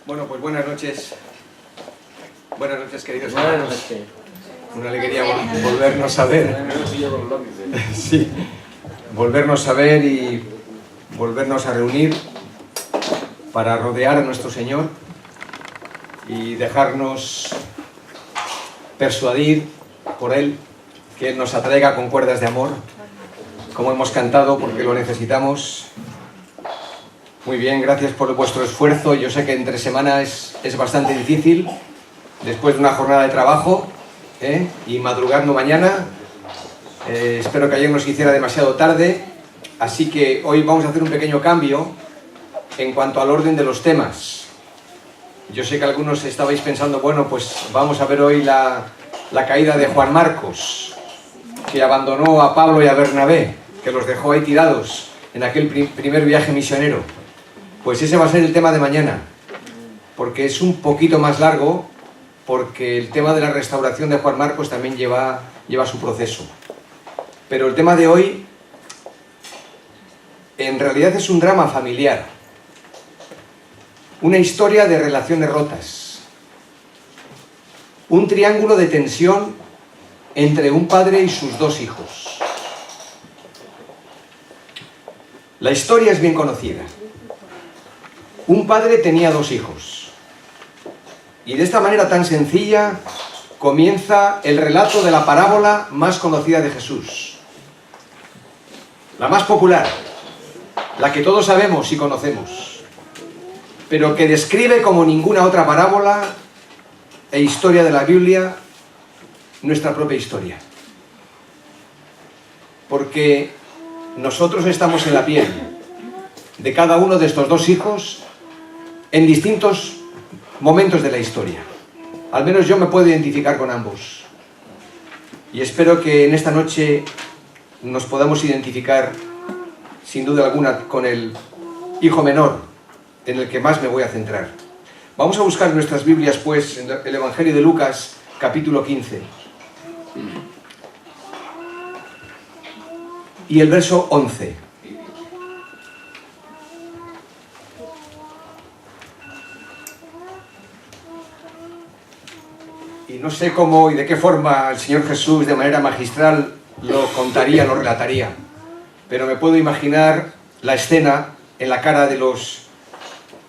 Bueno, pues buenas noches. Buenas noches, queridos Buenas hermanos. noches. Una alegría volvernos a ver. Sí, volvernos a ver y volvernos a reunir para rodear a nuestro Señor y dejarnos persuadir por Él, que Él nos atraiga con cuerdas de amor, como hemos cantado, porque lo necesitamos. Muy bien, gracias por vuestro esfuerzo. Yo sé que entre semana es bastante difícil, después de una jornada de trabajo, y madrugando mañana. Espero que ayer no se hiciera demasiado tarde, así que hoy vamos a hacer un pequeño cambio en cuanto al orden de los temas. Yo sé que algunos estabais pensando, bueno, pues vamos a ver hoy la caída de Juan Marcos, que abandonó a Pablo y a Bernabé, que los dejó ahí tirados en aquel primer viaje misionero. Pues ese va a ser el tema de mañana, porque es un poquito más largo, porque el tema de la restauración de Juan Marcos también lleva su proceso. Pero el tema de hoy, en realidad es un drama familiar, una historia de relaciones rotas, un triángulo de tensión entre un padre y sus dos hijos. La historia es bien conocida. Un padre tenía dos hijos. Y de esta manera tan sencilla comienza el relato de la parábola más conocida de Jesús. La más popular, la que todos sabemos y conocemos, pero que describe como ninguna otra parábola e historia de la Biblia nuestra propia historia. Porque nosotros estamos en la piel de cada uno de estos dos hijos en distintos momentos de la historia. Al menos yo me puedo identificar con ambos. Y espero que en esta noche nos podamos identificar, sin duda alguna, con el hijo menor, en el que más me voy a centrar. Vamos a buscar nuestras Biblias, pues, en el Evangelio de Lucas, capítulo 15. Y el verso 11. Y no sé cómo y de qué forma el Señor Jesús, de manera magistral, lo contaría, lo relataría. Pero me puedo imaginar la escena en la cara de los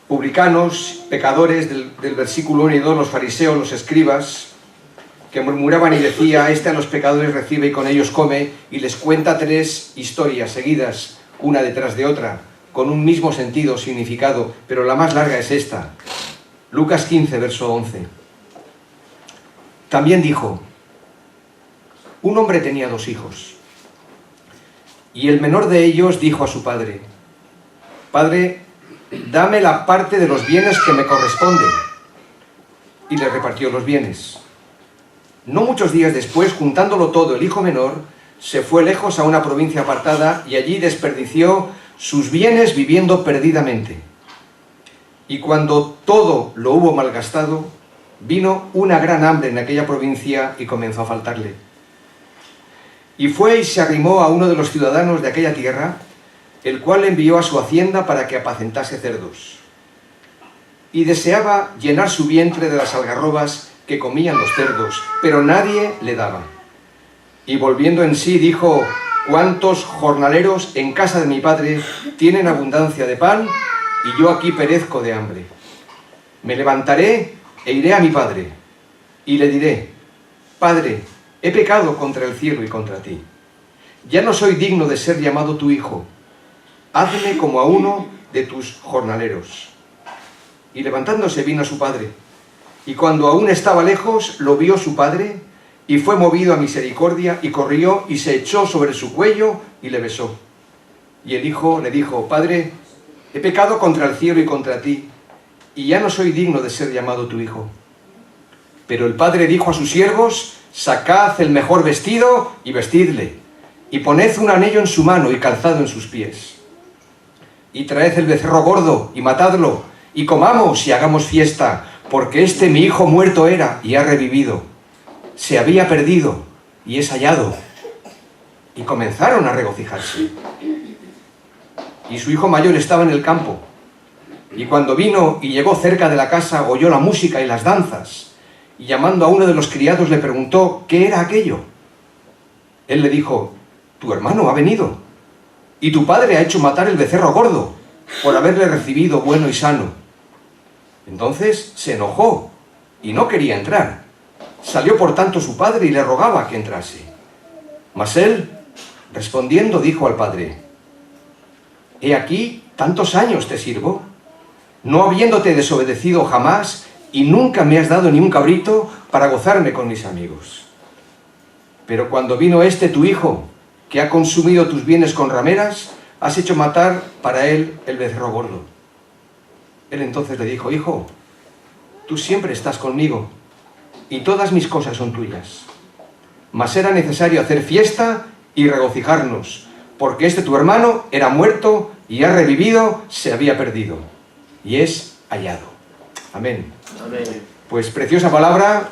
publicanos, pecadores del versículo 1 y 2, los fariseos, los escribas, que murmuraban y decía: este a los pecadores recibe y con ellos come, y les cuenta tres historias seguidas, una detrás de otra, con un mismo sentido, significado, pero la más larga es esta. Lucas 15, verso 11. También dijo: un hombre tenía dos hijos, y el menor de ellos dijo a su padre: Padre, dame la parte de los bienes que me corresponde. Y le repartió los bienes. No muchos días después, juntándolo todo, el hijo menor se fue lejos a una provincia apartada y allí desperdició sus bienes viviendo perdidamente. Y cuando todo lo hubo malgastado, vino una gran hambre en aquella provincia y comenzó a faltarle. Y fue y se arrimó a uno de los ciudadanos de aquella tierra, el cual le envió a su hacienda para que apacentase cerdos. Y deseaba llenar su vientre de las algarrobas que comían los cerdos, pero nadie le daba. Y volviendo en sí dijo: ¿cuántos jornaleros en casa de mi padre tienen abundancia de pan y yo aquí perezco de hambre? Me levantaré e iré a mi padre, y le diré: Padre, he pecado contra el cielo y contra ti. Ya no soy digno de ser llamado tu hijo. Hazme como a uno de tus jornaleros. Y levantándose vino a su padre. Y cuando aún estaba lejos, lo vio su padre, y fue movido a misericordia, y corrió, y se echó sobre su cuello, y le besó. Y el hijo le dijo: Padre, he pecado contra el cielo y contra ti, y ya no soy digno de ser llamado tu hijo. Pero el padre dijo a sus siervos: sacad el mejor vestido y vestidle, y poned un anillo en su mano y calzado en sus pies. Y traed el becerro gordo y matadlo, y comamos y hagamos fiesta, porque este mi hijo muerto era y ha revivido. Se había perdido y es hallado. Y comenzaron a regocijarse. Y su hijo mayor estaba en el campo. Y cuando vino y llegó cerca de la casa, oyó la música y las danzas, y llamando a uno de los criados le preguntó qué era aquello. Él le dijo: tu hermano ha venido, y tu padre ha hecho matar el becerro gordo, por haberle recibido bueno y sano. Entonces se enojó y no quería entrar. Salió por tanto su padre y le rogaba que entrase. Mas él, respondiendo, dijo al padre: he aquí, tantos años te sirvo, no habiéndote desobedecido jamás, y nunca me has dado ni un cabrito para gozarme con mis amigos. Pero cuando vino este tu hijo, que ha consumido tus bienes con rameras, has hecho matar para él el becerro gordo. Él entonces le dijo: hijo, tú siempre estás conmigo, y todas mis cosas son tuyas. Mas era necesario hacer fiesta y regocijarnos, porque este tu hermano era muerto y ha revivido, se había perdido, y es hallado. Amén. Amén. Pues preciosa palabra,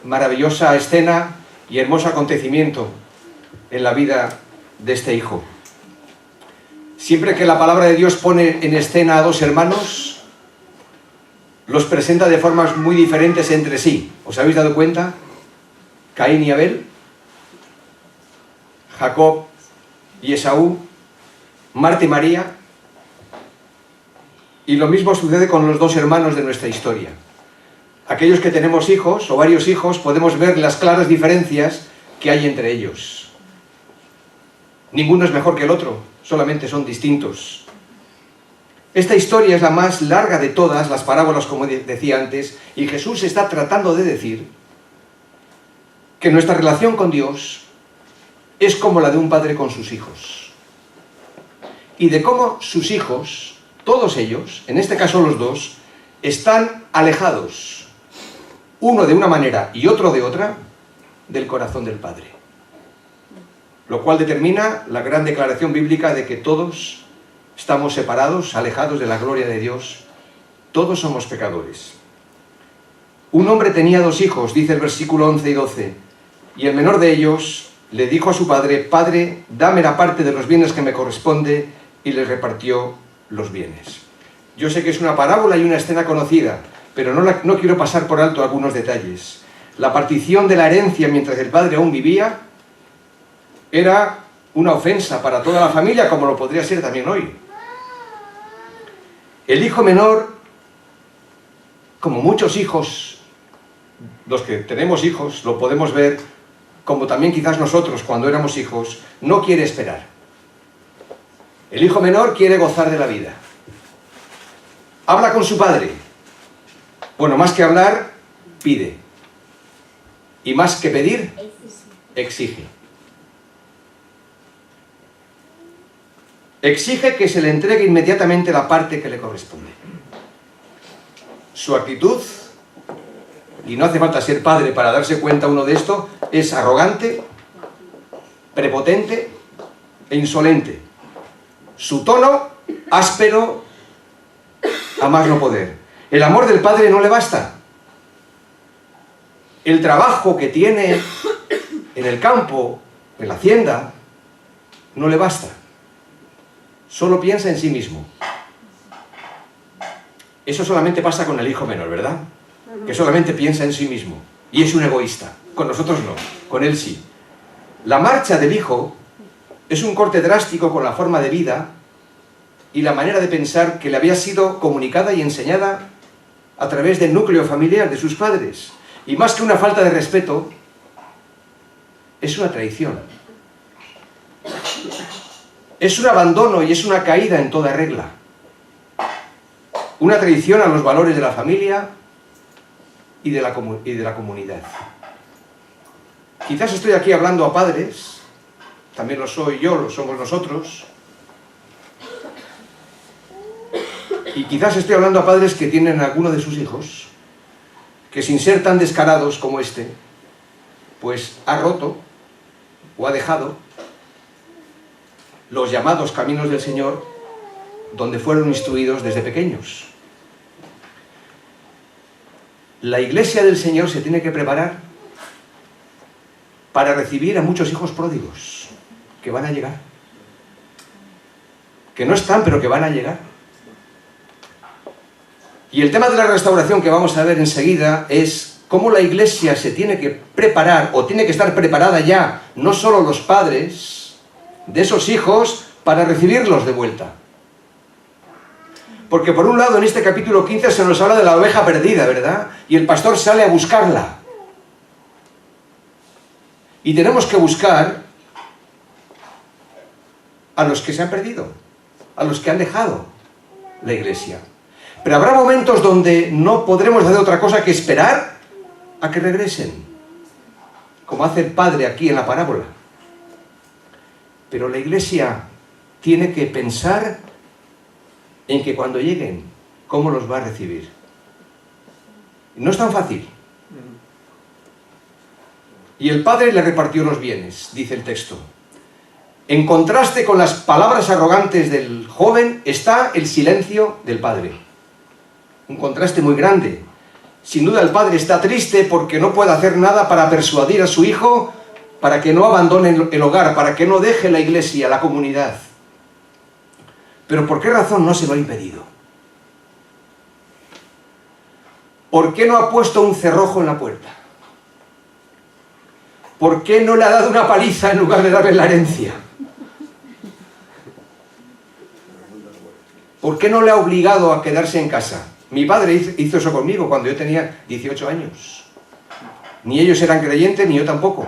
maravillosa escena y hermoso acontecimiento en la vida de este hijo. Siempre que la palabra de Dios pone en escena a dos hermanos, los presenta de formas muy diferentes entre sí. ¿Os habéis dado cuenta? Caín y Abel, Jacob y Esaú, Marta y María, y lo mismo sucede con los dos hermanos de nuestra historia. Aquellos que tenemos hijos o varios hijos podemos ver las claras diferencias que hay entre ellos. Ninguno es mejor que el otro, solamente son distintos. Esta historia es la más larga de todas las parábolas, como decía antes, y Jesús está tratando de decir que nuestra relación con Dios es como la de un padre con sus hijos. Y de cómo sus hijos, todos ellos, en este caso los dos, están alejados, uno de una manera y otro de otra, del corazón del Padre. Lo cual determina la gran declaración bíblica de que todos estamos separados, alejados de la gloria de Dios. Todos somos pecadores. Un hombre tenía dos hijos, dice el versículo 11 y 12, y el menor de ellos le dijo a su padre: Padre, dame la parte de los bienes que me corresponde, y les repartió los bienes. Yo sé que es una parábola y una escena conocida, pero no quiero pasar por alto algunos detalles. La partición de la herencia mientras el padre aún vivía era una ofensa para toda la familia, como lo podría ser también hoy. El hijo menor, como muchos hijos, los que tenemos hijos, lo podemos ver, como también quizás nosotros cuando éramos hijos, no quiere esperar. El hijo menor quiere gozar de la vida. Habla con su padre. Bueno, más que hablar, pide. Y más que pedir, exige. Exige que se le entregue inmediatamente la parte que le corresponde. Su actitud, y no hace falta ser padre para darse cuenta uno de esto, es arrogante, prepotente e insolente. Su tono, áspero, a más no poder. El amor del padre no le basta. El trabajo que tiene en el campo, en la hacienda, no le basta. Solo piensa en sí mismo. Eso solamente pasa con el hijo menor, ¿verdad? Que solamente piensa en sí mismo. Y es un egoísta. Con nosotros no, con él sí. La marcha del hijo es un corte drástico con la forma de vida y la manera de pensar que le había sido comunicada y enseñada a través del núcleo familiar de sus padres. Y más que una falta de respeto, es una traición. Es un abandono y es una caída en toda regla. Una traición a los valores de la familia y de la comunidad. Quizás estoy aquí hablando a padres, también lo soy yo, lo somos nosotros, y quizás estoy hablando a padres que tienen a alguno de sus hijos, que sin ser tan descarados como este, pues ha roto o ha dejado los llamados caminos del Señor donde fueron instruidos desde pequeños. La iglesia del Señor se tiene que preparar para recibir a muchos hijos pródigos que van a llegar. Que no están, pero que van a llegar. Y el tema de la restauración que vamos a ver enseguida es cómo la Iglesia se tiene que preparar, o tiene que estar preparada ya, no solo los padres de esos hijos, para recibirlos de vuelta. Porque por un lado en este capítulo 15 se nos habla de la oveja perdida, ¿verdad? Y el pastor sale a buscarla. Y tenemos que buscar a los que se han perdido, a los que han dejado la Iglesia. Pero habrá momentos donde no podremos hacer otra cosa que esperar a que regresen, como hace el Padre aquí en la parábola. Pero la Iglesia tiene que pensar en que cuando lleguen, ¿cómo los va a recibir? No es tan fácil. Y el Padre le repartió los bienes, dice el texto. En contraste con las palabras arrogantes del joven está el silencio del Padre. Un contraste muy grande. Sin duda el padre está triste porque no puede hacer nada para persuadir a su hijo para que no abandone el hogar, para que no deje la iglesia, la comunidad. Pero ¿por qué razón no se lo ha impedido? ¿Por qué no ha puesto un cerrojo en la puerta? ¿Por qué no le ha dado una paliza en lugar de darle la herencia? ¿Por qué no le ha obligado a quedarse en casa? Mi padre hizo eso conmigo cuando yo tenía 18 años. Ni ellos eran creyentes, ni yo tampoco.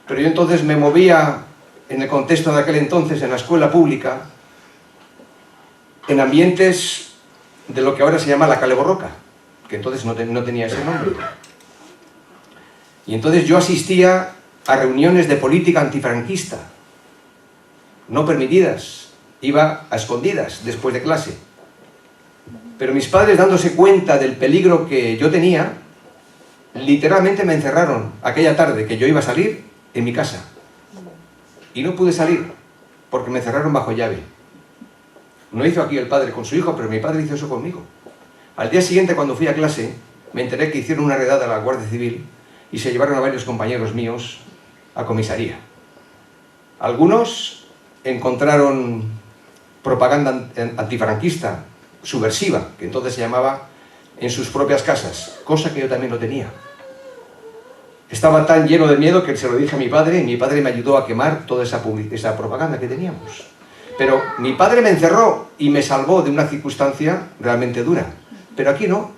Pero yo entonces me movía, en el contexto de aquel entonces, en la escuela pública, en ambientes de lo que ahora se llama la Cale Borroca, que entonces no tenía ese nombre. Y entonces yo asistía a reuniones de política antifranquista, no permitidas, iba a escondidas después de clase. Pero mis padres, dándose cuenta del peligro que yo tenía, literalmente me encerraron aquella tarde que yo iba a salir en mi casa. Y no pude salir, porque me cerraron bajo llave. No hizo aquí el padre con su hijo, pero mi padre hizo eso conmigo. Al día siguiente, cuando fui a clase, me enteré que hicieron una redada a la Guardia Civil y se llevaron a varios compañeros míos a comisaría. Algunos encontraron propaganda antifranquista, subversiva, que entonces se llamaba, en sus propias casas, cosa que yo también lo tenía. Estaba tan lleno de miedo que se lo dije a mi padre, y mi padre me ayudó a quemar toda esa propaganda que teníamos. Pero mi padre me encerró y me salvó de una circunstancia realmente dura. Pero aquí no.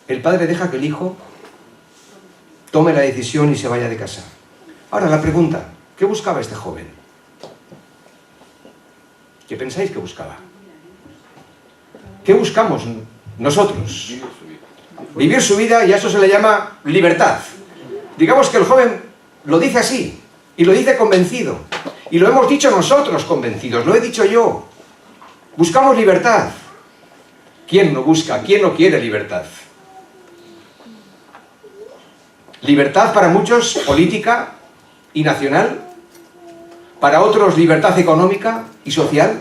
El padre deja que el hijo tome la decisión y se vaya de casa. Ahora la pregunta, ¿qué buscaba este joven? ¿Qué pensáis que buscaba? ¿Qué buscamos nosotros? Vivir su vida, y a eso se le llama libertad. Digamos que el joven lo dice así, y lo dice convencido. Y lo hemos dicho nosotros convencidos, lo he dicho yo. Buscamos libertad. ¿Quién no busca? ¿Quién no quiere libertad? Libertad para muchos, política y nacional. Para otros, libertad económica y social.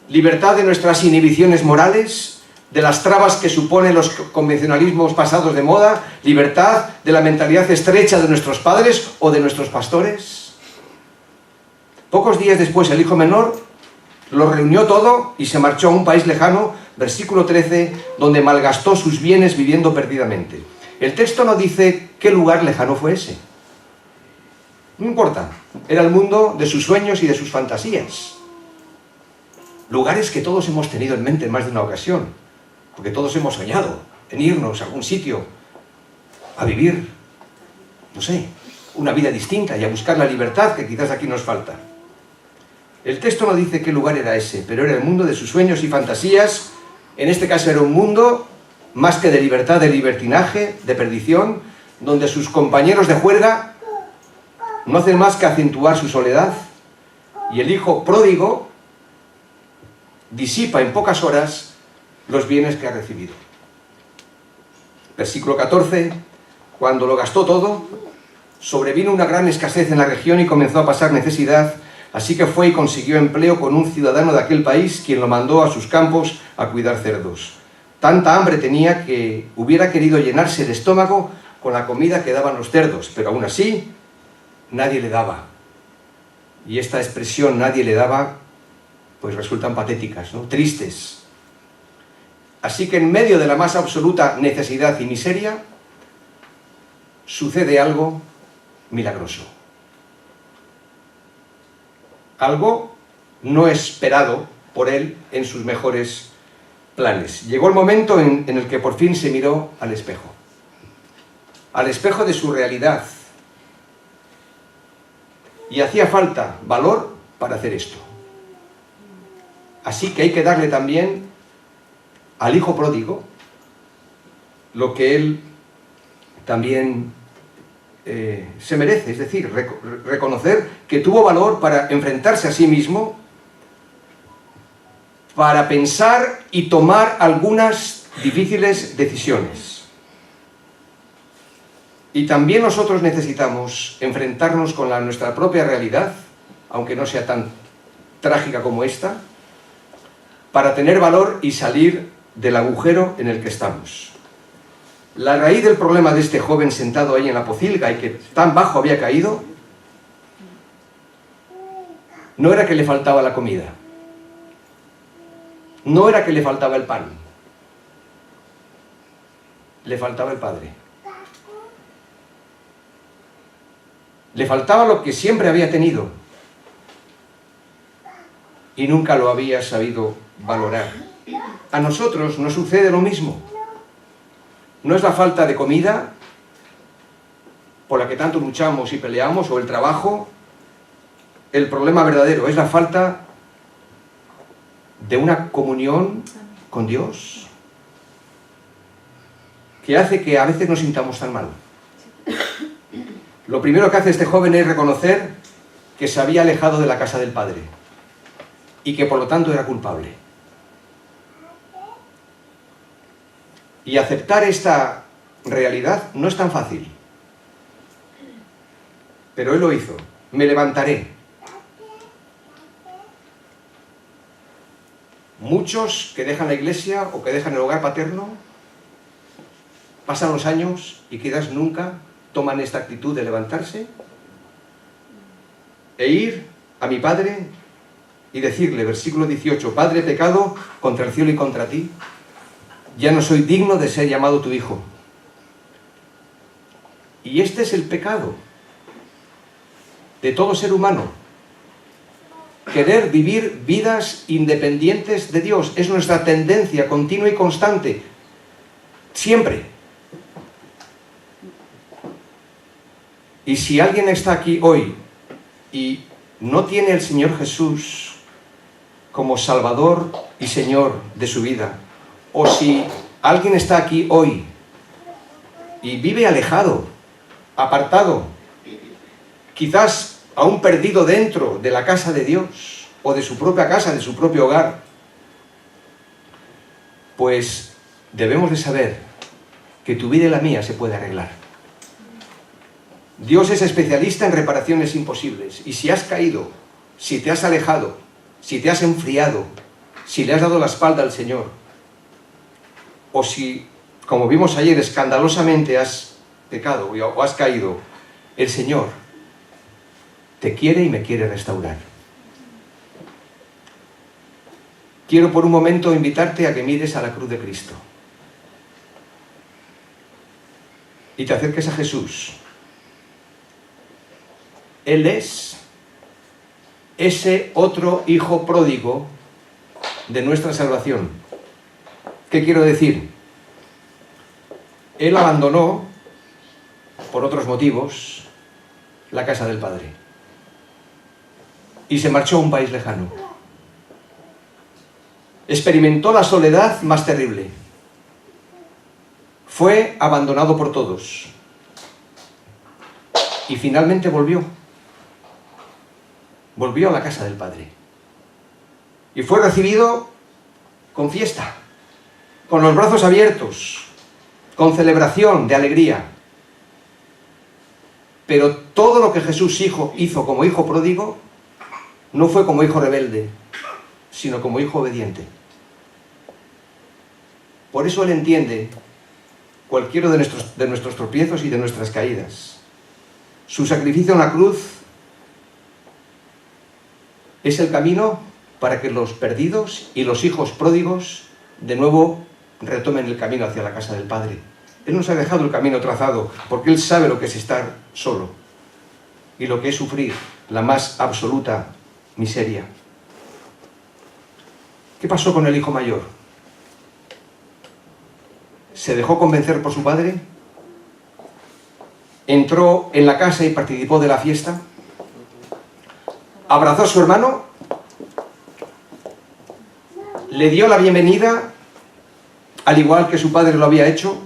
Libertad de nuestras inhibiciones morales, de las trabas que suponen los convencionalismos pasados de moda, libertad de la mentalidad estrecha de nuestros padres o de nuestros pastores. Pocos días después el hijo menor lo reunió todo y se marchó a un país lejano, versículo 13, donde malgastó sus bienes viviendo perdidamente. El texto no dice qué lugar lejano fue ese. No importa, era el mundo de sus sueños y de sus fantasías. Lugares que todos hemos tenido en mente en más de una ocasión, porque todos hemos soñado en irnos a algún sitio a vivir, no sé, una vida distinta y a buscar la libertad que quizás aquí nos falta. El texto no dice qué lugar era ese, pero era el mundo de sus sueños y fantasías. En este caso era un mundo más que de libertad, de libertinaje, de perdición, donde sus compañeros de juerga no hacen más que acentuar su soledad, y el hijo pródigo disipa en pocas horas los bienes que ha recibido. Versículo 14, cuando lo gastó todo, sobrevino una gran escasez en la región y comenzó a pasar necesidad, así que fue y consiguió empleo con un ciudadano de aquel país, quien lo mandó a sus campos a cuidar cerdos. Tanta hambre tenía que hubiera querido llenarse el estómago con la comida que daban los cerdos, pero aún así nadie le daba. Y esta expresión, nadie le daba, pues resultan patéticas, ¿no? Tristes. Así que en medio de la más absoluta necesidad y miseria, sucede algo milagroso. Algo no esperado por él en sus mejores planes. Llegó el momento en el que por fin se miró al espejo de su realidad. Y hacía falta valor para hacer esto. Así que hay que darle también al hijo pródigo lo que él también se merece, es decir, reconocer que tuvo valor para enfrentarse a sí mismo, para pensar y tomar algunas difíciles decisiones. Y también nosotros necesitamos enfrentarnos con nuestra propia realidad, aunque no sea tan trágica como esta, para tener valor y salir del agujero en el que estamos. La raíz del problema de este joven sentado ahí en la pocilga y que tan bajo había caído, no era que le faltaba la comida, no era que le faltaba el pan, le faltaba el Padre. Le faltaba lo que siempre había tenido y nunca lo había sabido valorar. A nosotros nos sucede lo mismo. No es la falta de comida por la que tanto luchamos y peleamos, o el trabajo, el problema verdadero. Es la falta de una comunión con Dios que hace que a veces nos sintamos tan mal. Lo primero que hace este joven es reconocer que se había alejado de la casa del Padre y que por lo tanto era culpable. Y aceptar esta realidad no es tan fácil. Pero él lo hizo. Me levantaré. Muchos que dejan la iglesia o que dejan el hogar paterno, pasan los años y quizás nunca toman esta actitud de levantarse e ir a mi Padre y decirle, versículo 18, Padre, he pecado contra el cielo y contra ti, ya no soy digno de ser llamado tu hijo. Y este es el pecado de todo ser humano. Querer vivir vidas independientes de Dios es nuestra tendencia continua y constante, siempre. Y si alguien está aquí hoy y no tiene al Señor Jesús como Salvador y Señor de su vida, o si alguien está aquí hoy y vive alejado, apartado, quizás aún perdido dentro de la casa de Dios, o de su propia casa, de su propio hogar, pues debemos de saber que tu vida y la mía se puede arreglar. Dios es especialista en reparaciones imposibles, y si has caído, si te has alejado, si te has enfriado, si le has dado la espalda al Señor, o si, como vimos ayer, escandalosamente has pecado o has caído, el Señor te quiere y me quiere restaurar. Quiero por un momento invitarte a que mires a la cruz de Cristo y te acerques a Jesús. Él es ese otro hijo pródigo de nuestra salvación. ¿Qué quiero decir? Él abandonó, por otros motivos, la casa del Padre y se marchó a un país lejano. Experimentó la soledad más terrible. Fue abandonado por todos y finalmente volvió a la casa del Padre y fue recibido con fiesta, con los brazos abiertos, con celebración de alegría. Pero todo lo que Jesús hizo como hijo pródigo no fue como hijo rebelde, sino como hijo obediente. Por eso Él entiende cualquiera de nuestros tropiezos y de nuestras caídas. Su sacrificio en la cruz es el camino para que los perdidos y los hijos pródigos de nuevo retomen el camino hacia la casa del Padre. Él nos ha dejado el camino trazado, porque Él sabe lo que es estar solo y lo que es sufrir la más absoluta miseria. ¿Qué pasó con el hijo mayor? ¿Se dejó convencer por su padre? ¿Entró en la casa y participó de la fiesta? ¿Abrazó a su hermano? ¿Le dio la bienvenida, al igual que su padre lo había hecho?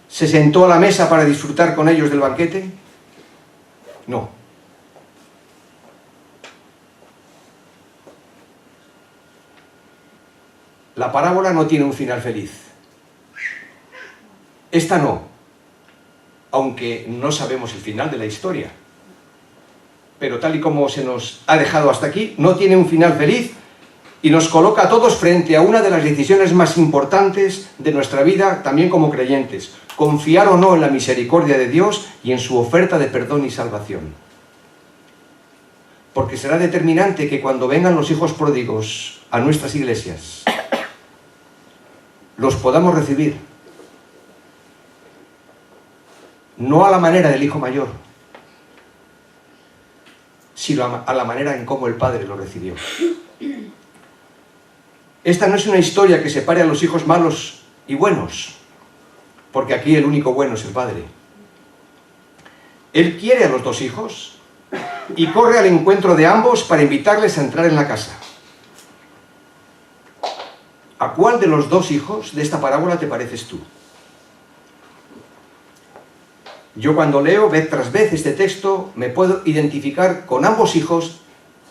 ¿Se sentó a la mesa para disfrutar con ellos del banquete? No. La parábola no tiene un final feliz. Esta no, aunque no sabemos el final de la historia. Pero tal y como se nos ha dejado hasta aquí, no tiene un final feliz y nos coloca a todos frente a una de las decisiones más importantes de nuestra vida, también como creyentes: confiar o no en la misericordia de Dios y en su oferta de perdón y salvación. Porque será determinante que cuando vengan los hijos pródigos a nuestras iglesias, los podamos recibir, no a la manera del hijo mayor, sino a la manera en cómo el Padre lo recibió. Esta no es una historia que separe a los hijos malos y buenos, porque aquí el único bueno es el Padre. Él quiere a los dos hijos y corre al encuentro de ambos para invitarles a entrar en la casa. ¿A cuál de los dos hijos de esta parábola te pareces tú? Yo cuando leo vez tras vez este texto me puedo identificar con ambos hijos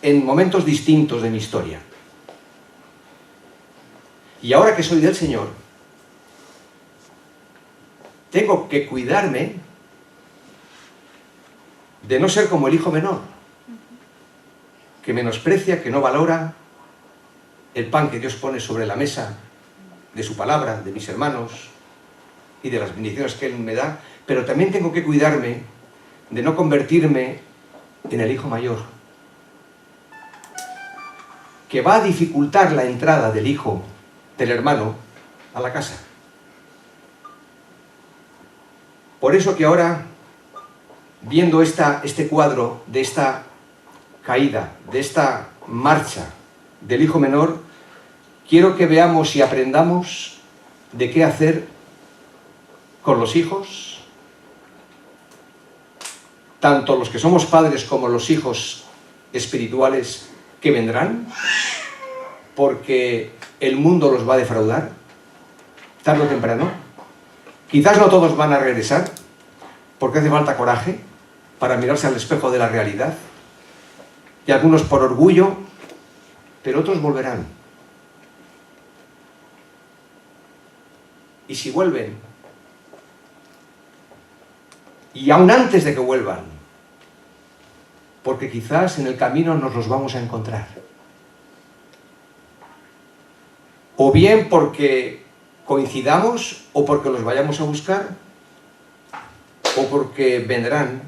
en momentos distintos de mi historia. Y ahora que soy del Señor, tengo que cuidarme de no ser como el hijo menor, que menosprecia, que no valora el pan que Dios pone sobre la mesa de su palabra, de mis hermanos y de las bendiciones que Él me da. Pero también tengo que cuidarme de no convertirme en el hijo mayor, que va a dificultar la entrada del hijo, del hermano, a la casa. Por eso que ahora, viendo este cuadro de esta caída, de esta marcha del hijo menor, quiero que veamos y aprendamos de qué hacer con los hijos, tanto los que somos padres como los hijos espirituales que vendrán, porque el mundo los va a defraudar, tarde o temprano. Quizás no todos van a regresar, porque hace falta coraje para mirarse al espejo de la realidad, y algunos por orgullo, pero otros volverán. Y si vuelven, y aún antes de que vuelvan, porque quizás en el camino nos los vamos a encontrar. O bien porque coincidamos, o porque los vayamos a buscar, o porque vendrán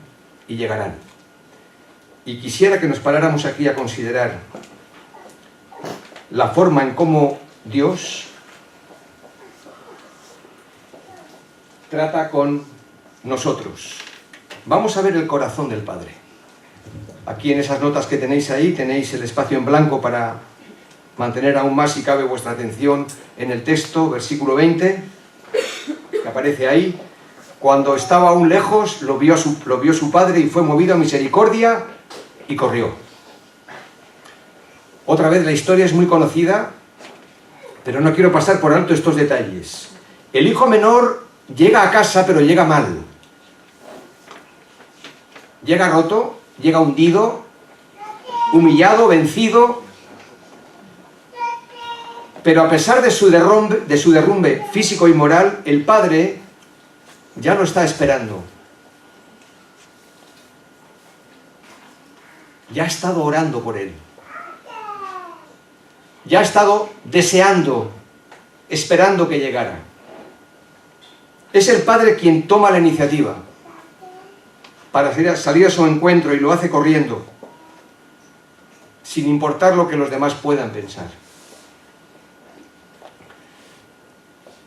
y llegarán. Y quisiera que nos paráramos aquí a considerar la forma en cómo Dios trata con nosotros. Vamos a ver el corazón del Padre. Aquí en esas notas que tenéis ahí, tenéis el espacio en blanco para mantener aún más, si cabe, vuestra atención en el texto, versículo 20, que aparece ahí. Cuando estaba aún lejos, lo vio su padre y fue movido a misericordia y corrió. Otra vez, la historia es muy conocida, pero no quiero pasar por alto estos detalles. El hijo menor llega a casa, pero llega mal. Llega roto, llega hundido, humillado, vencido, pero a pesar de su derrumbe físico y moral, el padre ya lo está esperando. Ya ha estado orando por él. Ya ha estado deseando, esperando que llegara. Es el padre quien toma la iniciativa para salir a su encuentro, y lo hace corriendo, sin importar lo que los demás puedan pensar.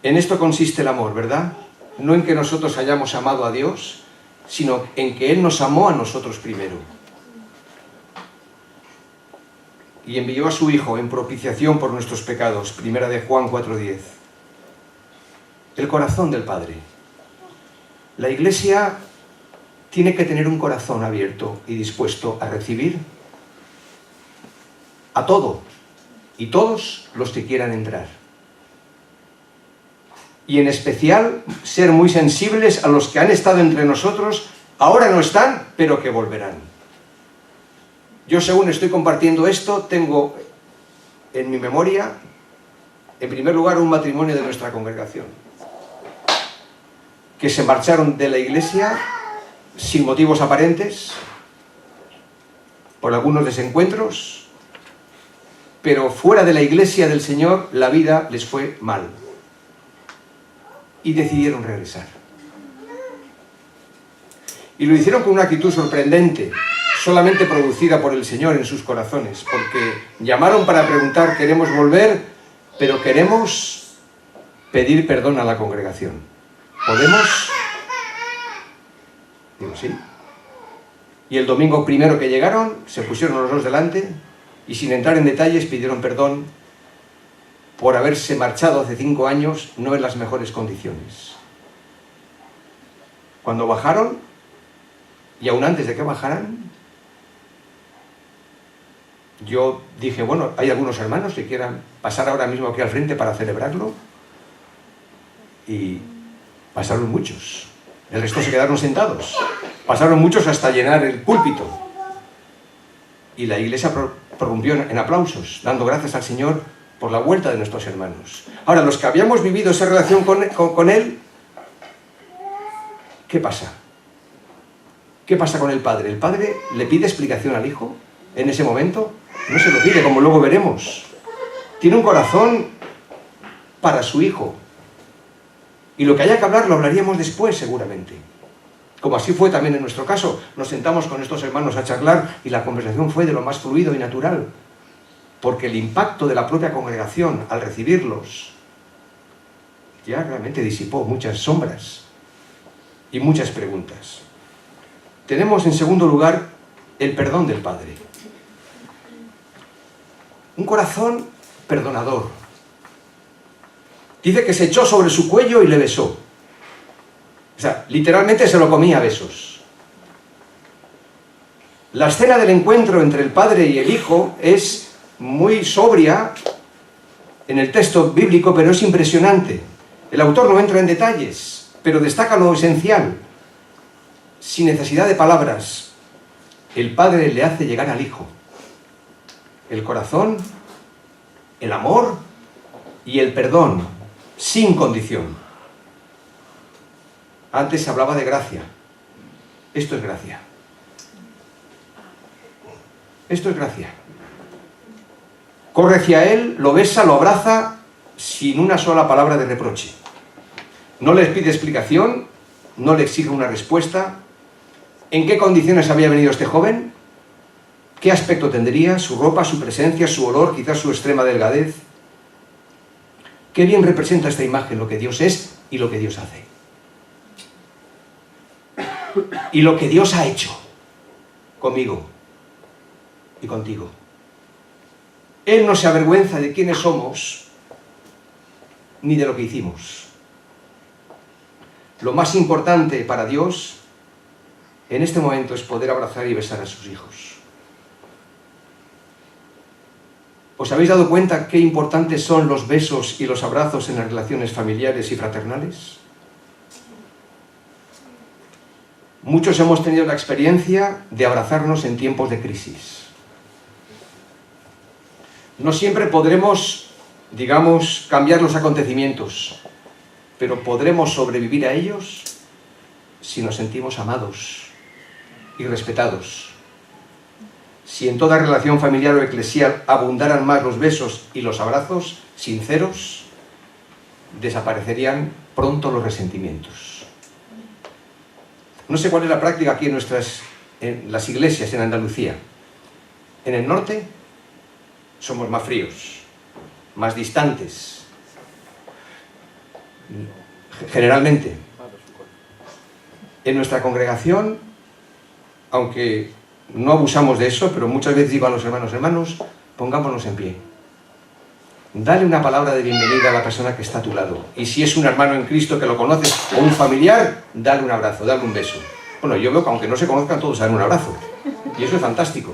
En esto consiste el amor, ¿verdad? No en que nosotros hayamos amado a Dios, sino en que Él nos amó a nosotros primero. Y envió a su Hijo en propiciación por nuestros pecados. Primera de Juan 4:10. El corazón del Padre. La Iglesia tiene que tener un corazón abierto y dispuesto a recibir a todo y todos los que quieran entrar. Y en especial ser muy sensibles a los que han estado entre nosotros, ahora no están, pero que volverán. Yo, según estoy compartiendo esto, tengo en mi memoria, en primer lugar, un matrimonio de nuestra congregación, que se marcharon de la iglesia sin motivos aparentes, por algunos desencuentros, pero fuera de la iglesia del Señor la vida les fue mal y decidieron regresar. Y lo hicieron con una actitud sorprendente, solamente producida por el Señor en sus corazones, porque llamaron para preguntar: queremos volver, pero queremos pedir perdón a la congregación. ¿Podemos? Digo, sí. Y el domingo primero que llegaron, se pusieron los dos delante y, sin entrar en detalles, pidieron perdón por haberse marchado hace 5 años no en las mejores condiciones. Cuando bajaron, y aún antes de que bajaran, yo dije: bueno, hay algunos hermanos que quieran pasar ahora mismo aquí al frente para celebrarlo. Y pasaron muchos. El resto se quedaron sentados. Pasaron muchos hasta llenar el púlpito. Y la iglesia prorrumpió en aplausos, dando gracias al Señor por la vuelta de nuestros hermanos. Ahora, los que habíamos vivido esa relación con Él, ¿qué pasa? ¿Qué pasa con el Padre? ¿El Padre le pide explicación al Hijo en ese momento? No se lo pide, como luego veremos. Tiene un corazón para su Hijo. Y lo que haya que hablar lo hablaríamos después, seguramente. Como así fue también en nuestro caso. Nos sentamos con estos hermanos a charlar y la conversación fue de lo más fluido y natural. Porque el impacto de la propia congregación al recibirlos ya realmente disipó muchas sombras y muchas preguntas. Tenemos en segundo lugar el perdón del Padre. Un corazón perdonador. Dice que se echó sobre su cuello y le besó. O sea, literalmente se lo comía a besos. La escena del encuentro entre el Padre y el Hijo es muy sobria en el texto bíblico, pero es impresionante. El autor no entra en detalles, pero destaca lo esencial. Sin necesidad de palabras, el Padre le hace llegar al Hijo el corazón, el amor y el perdón, sin condición. Antes se hablaba de gracia. Esto es gracia. Esto es gracia. Corre hacia él, lo besa, lo abraza, sin una sola palabra de reproche. No le pide explicación, no le exige una respuesta. ¿En qué condiciones había venido este joven? ¿Qué aspecto tendría? ¿Su ropa, su presencia, su olor, quizás su extrema delgadez? Qué bien representa esta imagen lo que Dios es y lo que Dios hace. Y lo que Dios ha hecho conmigo y contigo. Él no se avergüenza de quiénes somos ni de lo que hicimos. Lo más importante para Dios en este momento es poder abrazar y besar a sus hijos. ¿Os habéis dado cuenta qué importantes son los besos y los abrazos en las relaciones familiares y fraternales? Muchos hemos tenido la experiencia de abrazarnos en tiempos de crisis. No siempre podremos, digamos, cambiar los acontecimientos, pero podremos sobrevivir a ellos si nos sentimos amados y respetados. Si en toda relación familiar o eclesial abundaran más los besos y los abrazos sinceros, desaparecerían pronto los resentimientos. No sé cuál es la práctica aquí en las iglesias en Andalucía. En el norte somos más fríos, más distantes. generalmente. En nuestra congregación, aunque no abusamos de eso, pero muchas veces digo a los hermanos, hermanos, pongámonos en pie. Dale una palabra de bienvenida a la persona que está a tu lado. Y si es un hermano en Cristo que lo conoces o un familiar, dale un abrazo, dale un beso. Bueno, yo veo que aunque no se conozcan todos, dan un abrazo. Y eso es fantástico.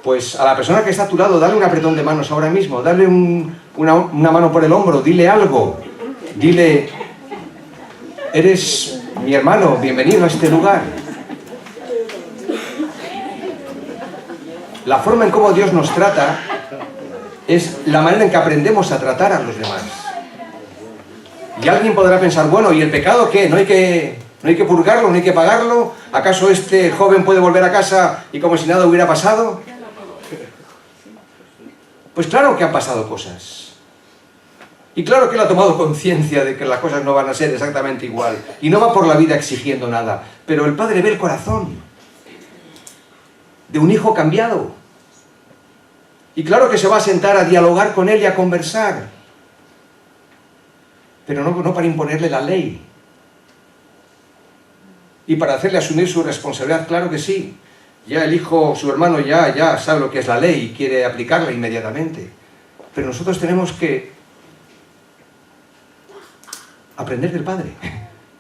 Pues a la persona que está a tu lado, dale un apretón de manos ahora mismo, dale una mano por el hombro, dile algo. Dile, eres mi hermano, bienvenido a este lugar. La forma en cómo Dios nos trata es la manera en que aprendemos a tratar a los demás. Y alguien podrá pensar, bueno, ¿y el pecado qué? ¿No hay que purgarlo, no hay que pagarlo? ¿Acaso este joven puede volver a casa y como si nada hubiera pasado? Pues claro que han pasado cosas. Y claro que él ha tomado conciencia de que las cosas no van a ser exactamente igual. Y no va por la vida exigiendo nada. Pero el Padre ve el corazón de un hijo cambiado. Y claro que se va a sentar a dialogar con él y a conversar. Pero no para imponerle la ley. Y para hacerle asumir su responsabilidad, claro que sí. Ya el hijo, su hermano ya sabe lo que es la ley y quiere aplicarla inmediatamente. Pero nosotros tenemos que aprender del Padre,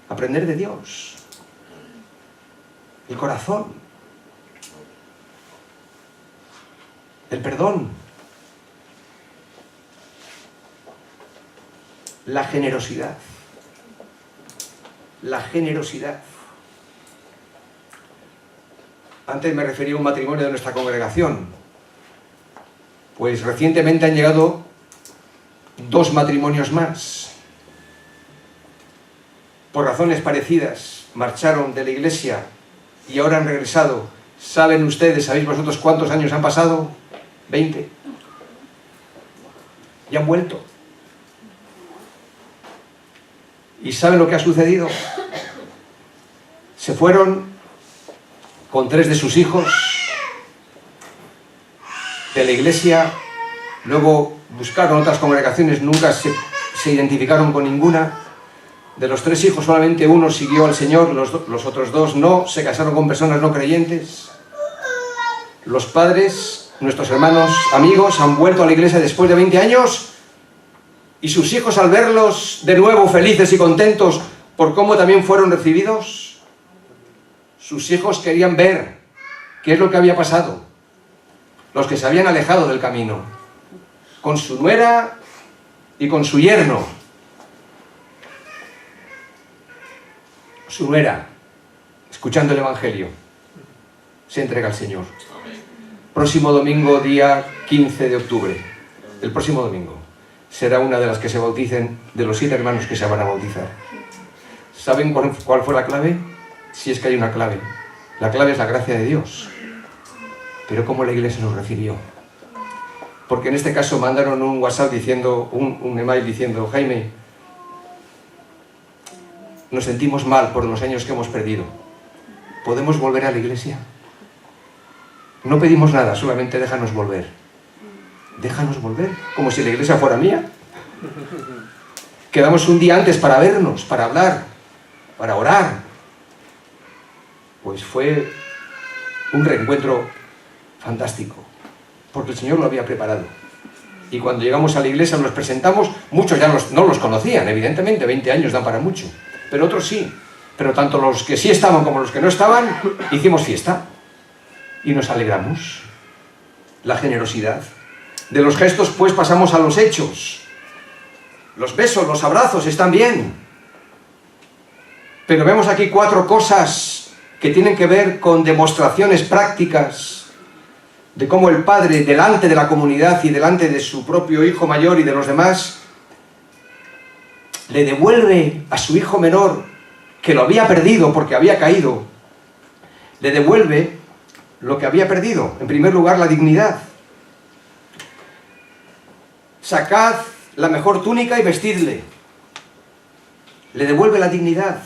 aprender de Dios. El corazón. El perdón. La generosidad. La generosidad. Antes me refería a un matrimonio de nuestra congregación. Pues recientemente han llegado 2 matrimonios más. Por razones parecidas, marcharon de la iglesia y ahora han regresado. ¿Saben ustedes, sabéis vosotros cuántos años han pasado? 20. Y han vuelto. ¿Y saben lo que ha sucedido? Se fueron con 3 de sus hijos de la iglesia, luego buscaron otras congregaciones, nunca se identificaron con ninguna. De los 3 hijos solamente uno siguió al Señor, los otros 2 no, se casaron con personas no creyentes. Los padres, nuestros hermanos, amigos, han vuelto a la iglesia después de 20 años y sus hijos, al verlos de nuevo felices y contentos por cómo también fueron recibidos, sus hijos querían ver qué es lo que había pasado. Los que se habían alejado del camino, con su nuera y con su yerno. Su nuera, escuchando el Evangelio, se entrega al Señor. Próximo domingo, día 15 de octubre, el próximo domingo, será una de las que se bauticen, de los 7 hermanos que se van a bautizar. ¿Saben cuál fue la clave? Si es que hay una clave. La clave es la gracia de Dios. Pero ¿cómo la iglesia nos recibió? Porque en este caso mandaron un WhatsApp diciendo, un email diciendo, Jaime, nos sentimos mal por los años que hemos perdido. ¿Podemos volver a la iglesia? No pedimos nada, solamente déjanos volver. Déjanos volver, como si la iglesia fuera mía. Quedamos un día antes para vernos, para hablar, para orar. Pues fue un reencuentro fantástico, porque el Señor lo había preparado. Y cuando llegamos a la iglesia nos presentamos, muchos ya no los conocían, evidentemente, 20 años dan para mucho, pero otros sí. Pero tanto los que sí estaban como los que no estaban, hicimos fiesta y nos alegramos. La generosidad. De los gestos, pues, pasamos a los hechos. Los besos, los abrazos están bien, pero vemos aquí 4 cosas que tienen que ver con demostraciones prácticas de cómo el padre, delante de la comunidad y delante de su propio hijo mayor y de los demás, le devuelve a su hijo menor, que lo había perdido porque había caído, le devuelve lo que había perdido. En primer lugar, la dignidad. Sacad la mejor túnica y vestidle. Le devuelve la dignidad.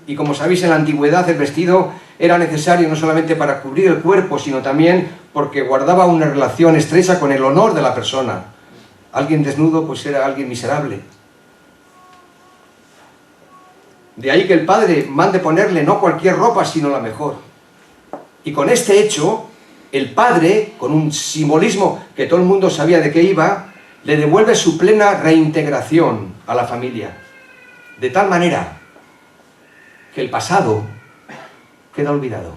Y como sabéis, en la antigüedad el vestido era necesario no solamente para cubrir el cuerpo, sino también porque guardaba una relación estrecha con el honor de la persona. Alguien desnudo, pues era alguien miserable. De ahí que el padre mande ponerle no cualquier ropa, sino la mejor. Y con este hecho, el padre, con un simbolismo que todo el mundo sabía de qué iba, le devuelve su plena reintegración a la familia. De tal manera que el pasado queda olvidado,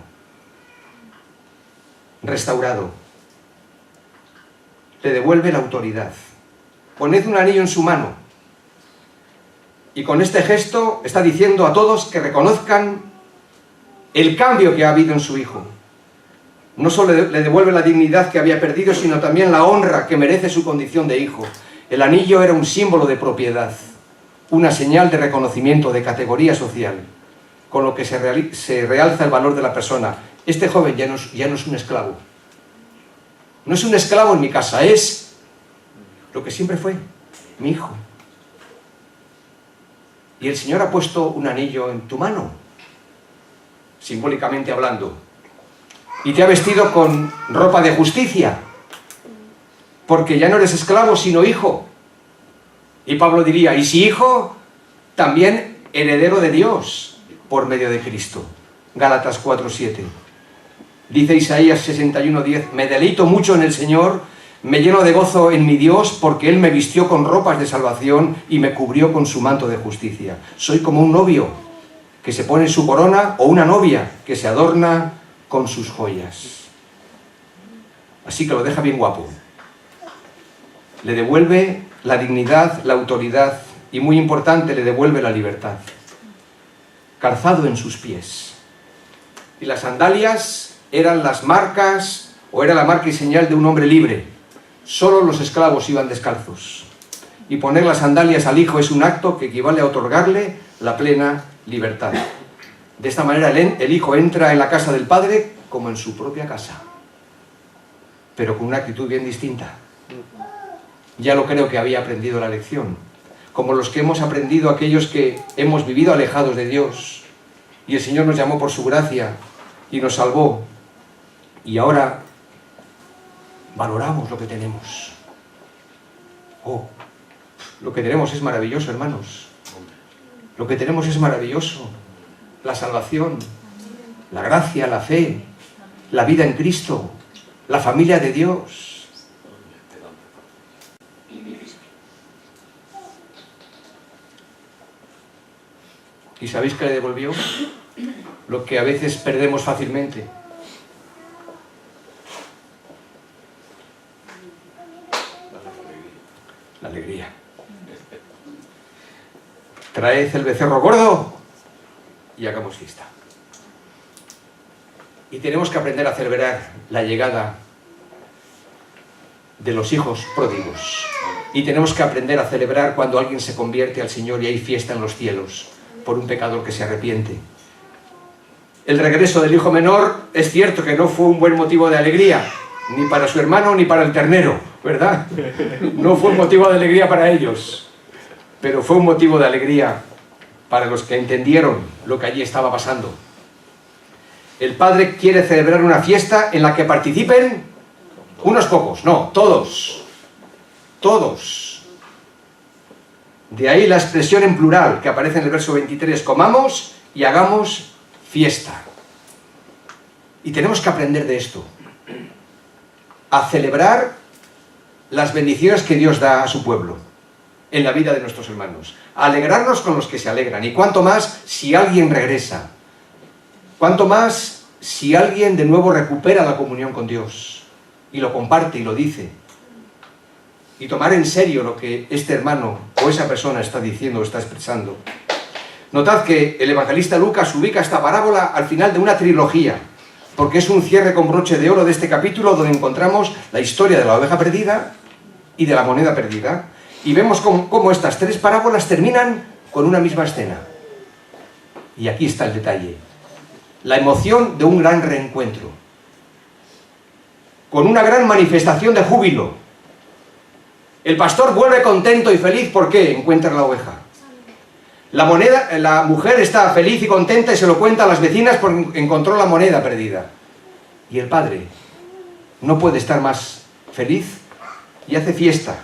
restaurado. Le devuelve la autoridad. Poned un anillo en su mano. Y con este gesto está diciendo a todos que reconozcan el cambio que ha habido en su hijo. No solo le devuelve la dignidad que había perdido, sino también la honra que merece su condición de hijo. El anillo era un símbolo de propiedad, una señal de reconocimiento, de categoría social, con lo que se realza el valor de la persona. Este joven ya no es un esclavo. No es un esclavo en mi casa, es lo que siempre fue, mi hijo. Y el Señor ha puesto un anillo en tu mano, simbólicamente hablando, y te ha vestido con ropa de justicia, porque ya no eres esclavo, sino hijo. Y Pablo diría, y si hijo, también heredero de Dios, por medio de Cristo. Gálatas 4:7. Dice Isaías 61:10, me deleito mucho en el Señor, me lleno de gozo en mi Dios, porque Él me vistió con ropas de salvación y me cubrió con su manto de justicia. Soy como un novio que se pone su corona, o una novia que se adorna con sus joyas. Así que lo deja bien guapo. Le devuelve la dignidad, la autoridad y, muy importante, le devuelve la libertad. Calzado en sus pies. Y las sandalias eran las marcas, o era la marca y señal de un hombre libre. Solo los esclavos iban descalzos. Y poner las sandalias al hijo es un acto que equivale a otorgarle la plena libertad. De esta manera el hijo entra en la casa del padre como en su propia casa, pero con una actitud bien distinta. Ya lo creo que había aprendido la lección, como los que hemos aprendido aquellos que hemos vivido alejados de Dios, y el Señor nos llamó por su gracia y nos salvó, y ahora valoramos lo que tenemos. Oh, lo que tenemos es maravilloso, hermanos. Lo que tenemos es maravilloso. La salvación, la gracia, la fe, la vida en Cristo, la familia de Dios. ¿Y sabéis qué le devolvió? Lo que a veces perdemos fácilmente. La alegría. Traed el becerro gordo y hagamos fiesta. Y tenemos que aprender a celebrar la llegada de los hijos pródigos. Y tenemos que aprender a celebrar cuando alguien se convierte al Señor y hay fiesta en los cielos por un pecador que se arrepiente. El regreso del hijo menor es cierto que no fue un buen motivo de alegría, ni para su hermano ni para el ternero, ¿verdad? No fue un motivo de alegría para ellos, pero fue un motivo de alegría para los que entendieron lo que allí estaba pasando. El Padre quiere celebrar una fiesta en la que participen unos pocos, no, todos. Todos. De ahí la expresión en plural que aparece en el verso 23, comamos y hagamos fiesta. Y tenemos que aprender de esto, a celebrar las bendiciones que Dios da a su pueblo en la vida de nuestros hermanos, a alegrarnos con los que se alegran, y cuanto más si alguien regresa, cuanto más si alguien de nuevo recupera la comunión con Dios y lo comparte y lo dice, y tomar en serio lo que este hermano o esa persona está diciendo o está expresando. Notad que el evangelista Lucas ubica esta parábola al final de una trilogía, porque es un cierre con broche de oro de este capítulo donde encontramos la historia de la oveja perdida y de la moneda perdida, y vemos cómo estas tres parábolas terminan con una misma escena. Y aquí está el detalle: la emoción de un gran reencuentro, con una gran manifestación de júbilo. El pastor vuelve contento y feliz porque encuentra la oveja. La mujer está feliz y contenta y se lo cuenta a las vecinas porque encontró la moneda perdida. Y el padre no puede estar más feliz y hace fiesta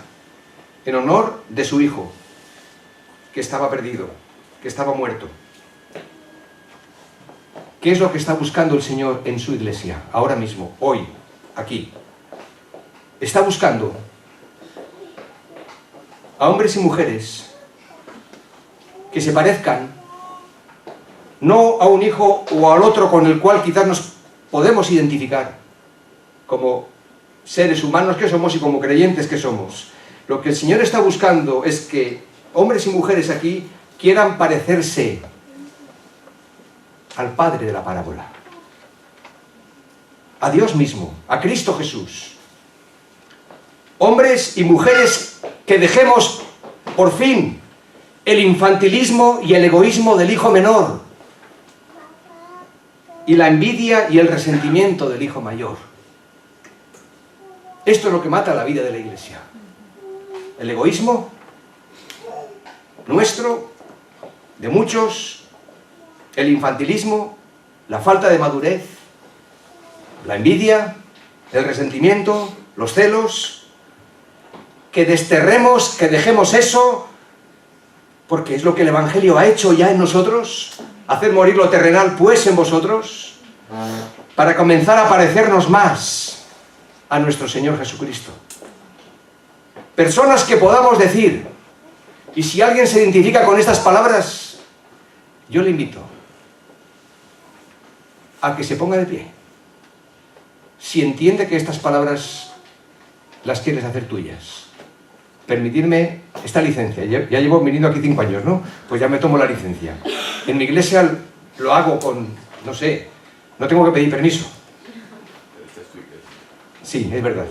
en honor de su hijo, que estaba perdido, que estaba muerto. ¿Qué es lo que está buscando el Señor en su iglesia, ahora mismo, hoy, aquí? Está buscando a hombres y mujeres que se parezcan, no a un hijo o al otro con el cual quizás nos podemos identificar como seres humanos que somos y como creyentes que somos. Lo que el Señor está buscando es que hombres y mujeres aquí quieran parecerse al Padre de la parábola, a Dios mismo, a Cristo Jesús. Hombres y mujeres que dejemos por fin el infantilismo y el egoísmo del hijo menor y la envidia y el resentimiento del hijo mayor. Esto es lo que mata la vida de la iglesia. El egoísmo nuestro, de muchos, el infantilismo, la falta de madurez, la envidia, el resentimiento, los celos, que desterremos, que dejemos eso, porque es lo que el Evangelio ha hecho ya en nosotros, hacer morir lo terrenal pues en vosotros, para comenzar a parecernos más a nuestro Señor Jesucristo. Personas que podamos decir, y si alguien se identifica con estas palabras, yo le invito a que se ponga de pie, si entiende que estas palabras las quieres hacer tuyas. Permitirme esta licencia, ya llevo viniendo aquí 5 años, ¿no? Pues ya me tomo la licencia. En mi iglesia lo hago con, no sé, no tengo que pedir permiso. Sí, es verdad.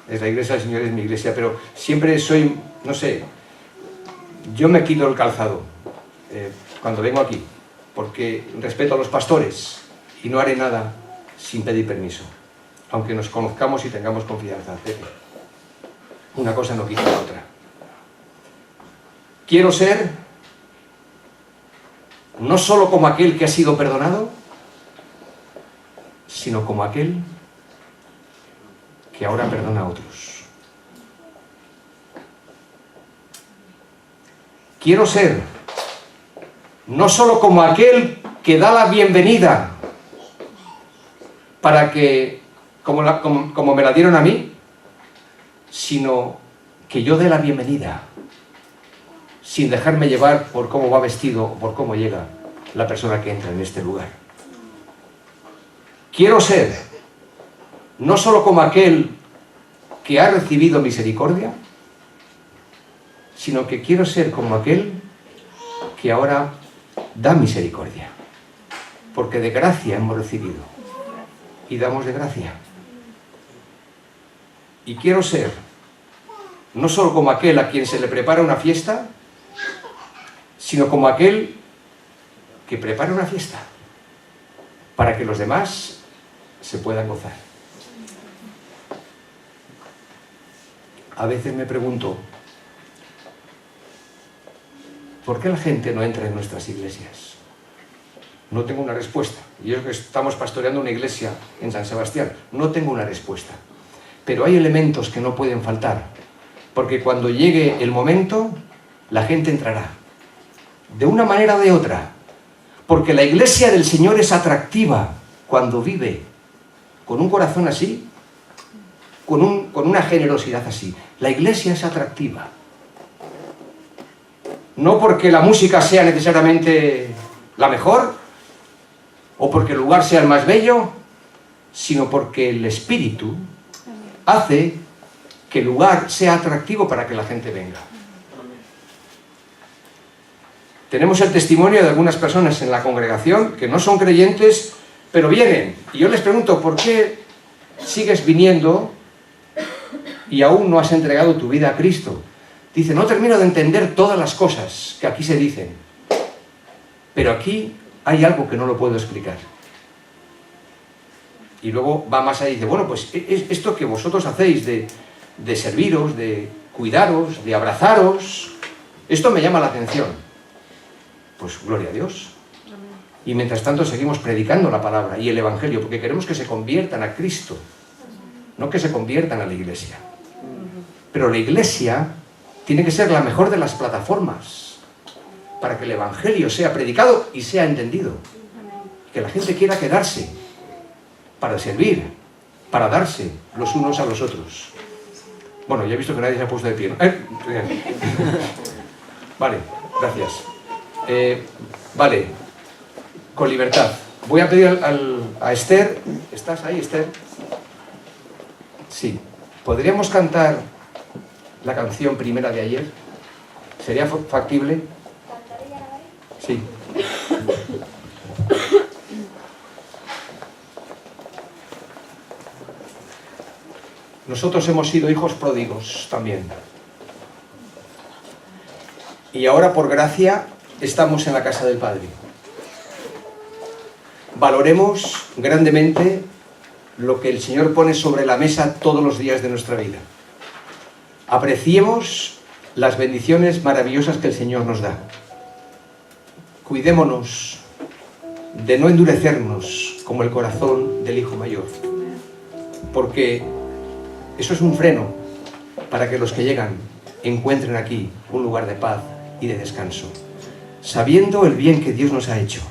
Es la iglesia del Señor, es mi iglesia, pero siempre soy, no sé, yo me quito el calzado cuando vengo aquí, porque respeto a los pastores y no haré nada sin pedir permiso, aunque nos conozcamos y tengamos confianza. Una cosa no quita la otra. Quiero ser no solo como aquel que ha sido perdonado, sino como aquel que ahora perdona a otros. Quiero ser no solo como aquel que da la bienvenida para que, como me la dieron a mí, sino que yo dé la bienvenida sin dejarme llevar por cómo va vestido o por cómo llega la persona que entra en este lugar. Quiero ser no solo como aquel que ha recibido misericordia, sino que quiero ser como aquel que ahora da misericordia, porque de gracia hemos recibido y damos de gracia. Y quiero ser no solo como aquel a quien se le prepara una fiesta, sino como aquel que prepara una fiesta para que los demás se puedan gozar. A veces me pregunto, ¿por qué la gente no entra en nuestras iglesias? No tengo una respuesta. Y es que estamos pastoreando una iglesia en San Sebastián. No tengo una respuesta. Pero hay elementos que no pueden faltar, porque cuando llegue el momento, la gente entrará, de una manera o de otra, porque la iglesia del Señor es atractiva cuando vive con un corazón así, con una generosidad así. La iglesia es atractiva. No porque la música sea necesariamente la mejor, o porque el lugar sea el más bello, sino porque el Espíritu hace que el lugar sea atractivo para que la gente venga. Tenemos el testimonio de algunas personas en la congregación que no son creyentes, pero vienen. Y yo les pregunto, ¿por qué sigues viniendo y aún no has entregado tu vida a Cristo? Dice, no termino de entender todas las cosas que aquí se dicen, pero aquí hay algo que no lo puedo explicar. Y luego va más allá y dice, bueno, pues esto que vosotros hacéis de serviros, de cuidaros, de abrazaros, esto me llama la atención. Pues gloria a Dios. Y mientras tanto seguimos predicando la palabra y el Evangelio, porque queremos que se conviertan a Cristo, no que se conviertan a la iglesia. Pero la iglesia tiene que ser la mejor de las plataformas para que el Evangelio sea predicado y sea entendido. que la gente quiera quedarse para servir, para darse los unos a los otros. Bueno, ya he visto que nadie se ha puesto de pie, ¿no? Vale, gracias. Vale, con libertad. Voy a pedir a Esther. ¿Estás ahí, Esther? Sí. ¿Podríamos cantar la canción primera de ayer? ¿Sería factible? Sí. Nosotros hemos sido hijos pródigos también. Y ahora, por gracia, estamos en la casa del Padre. Valoremos grandemente lo que el Señor pone sobre la mesa todos los días de nuestra vida. Apreciemos las bendiciones maravillosas que el Señor nos da. Cuidémonos de no endurecernos como el corazón del hijo mayor, porque eso es un freno para que los que llegan encuentren aquí un lugar de paz y de descanso, sabiendo el bien que Dios nos ha hecho.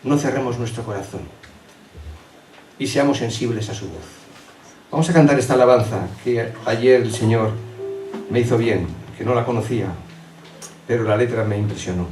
No cerremos nuestro corazón y seamos sensibles a su voz. Vamos a cantar esta alabanza que ayer el Señor me hizo bien, que no la conocía, pero la letra me impresionó.